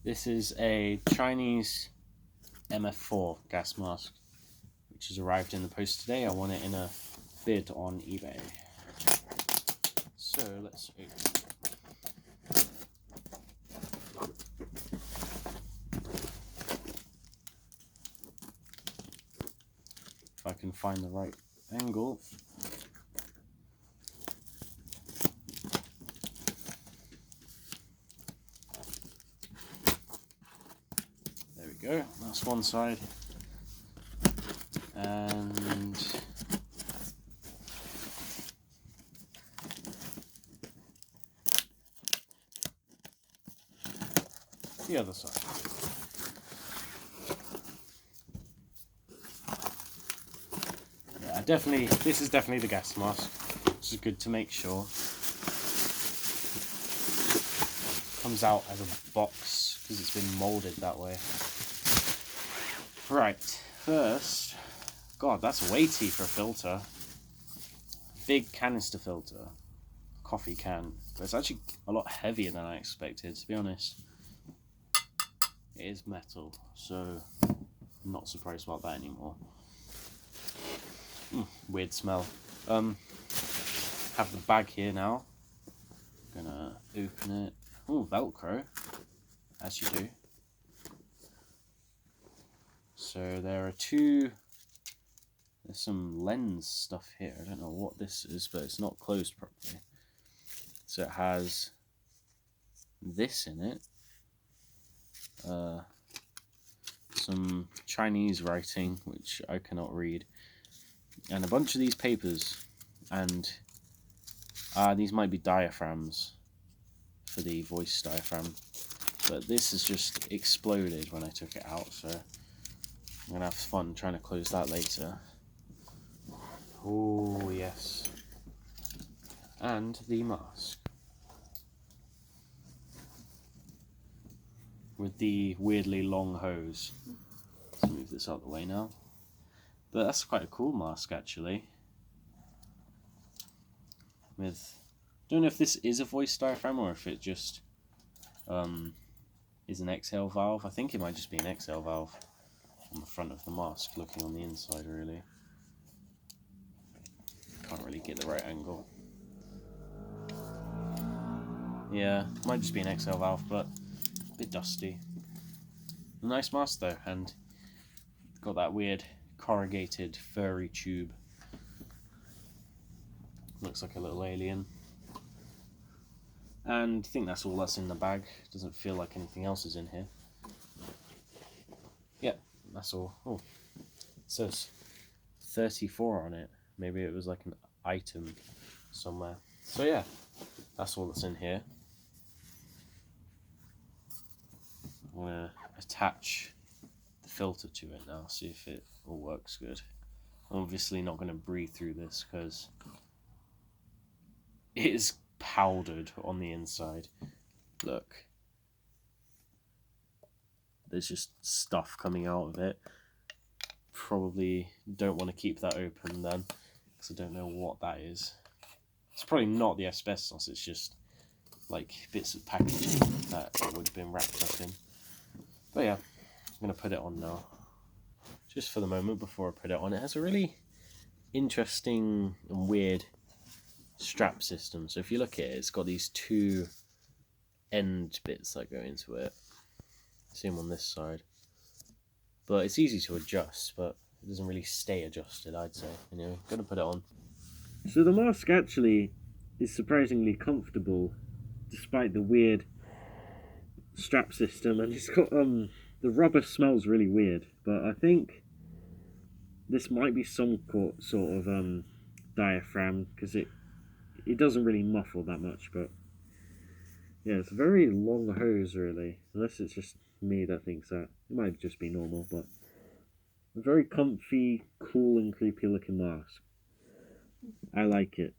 This is a Chinese MF4 gas mask, which has arrived in the post today. I won it in a bid on eBay. So let's open it. If I can find the right angle. There we go, that's one side. And the other side. Yeah, this is definitely the gas mask. This is good to make sure. Comes out as a box because it's been molded that way. Right, first, God, that's weighty for a filter. Big canister filter, coffee can. But it's actually a lot heavier than I expected, to be honest. It is metal, so I'm not surprised about that anymore. Weird smell. Have the bag here now. Gonna open it. Oh, Velcro, as you do. So there's some lens stuff here. I don't know what this is, but it's not closed properly. So it has this in it. Some Chinese writing, which I cannot read. And a bunch of these papers. And these might be diaphragms for the voice diaphragm. But this has just exploded when I took it out, so I'm going to have fun trying to close that later. Oh, yes. And the mask. With the weirdly long hose. Let's move this out of the way now. But that's quite a cool mask, actually. I don't know if this is a voice diaphragm or if it just is an exhale valve. I think it might just be an exhale valve on the front of the mask, looking on the inside, really. Can't really get the right angle. Yeah, might just be an exhale valve, but a bit dusty. A nice mask though, and got that weird corrugated furry tube. Looks like a little alien. And I think that's all that's in the bag. Doesn't feel like anything else is in here. Yep, that's all. Oh, it says 34 on it. Maybe it was like an item somewhere. So yeah, that's all that's in here. I'm gonna attach the filter to it now, see if it all works good. I'm obviously not going to breathe through this because it is powdered on the inside. Look, there's just stuff coming out of it. Probably don't want to keep that open then, because I don't know what that is. It's probably not the asbestos, it's just like bits of packaging that it would have been wrapped up in. But yeah, I'm going to put it on now. Just for the moment before I put it on. It has a really interesting and weird strap system. So if you look at it, it's got these two end bits that go into it. See them on this side. But it's easy to adjust, but it doesn't really stay adjusted, I'd say. Anyway, gonna put it on. So the mask actually is surprisingly comfortable, despite the weird strap system, and it's got the rubber smells really weird, but I think this might be some sort of diaphragm, because it doesn't really muffle that much. But yeah, it's a very long hose really, unless it's just me that thinks that. It might just be normal, but a very comfy, cool and creepy looking mask. I like it.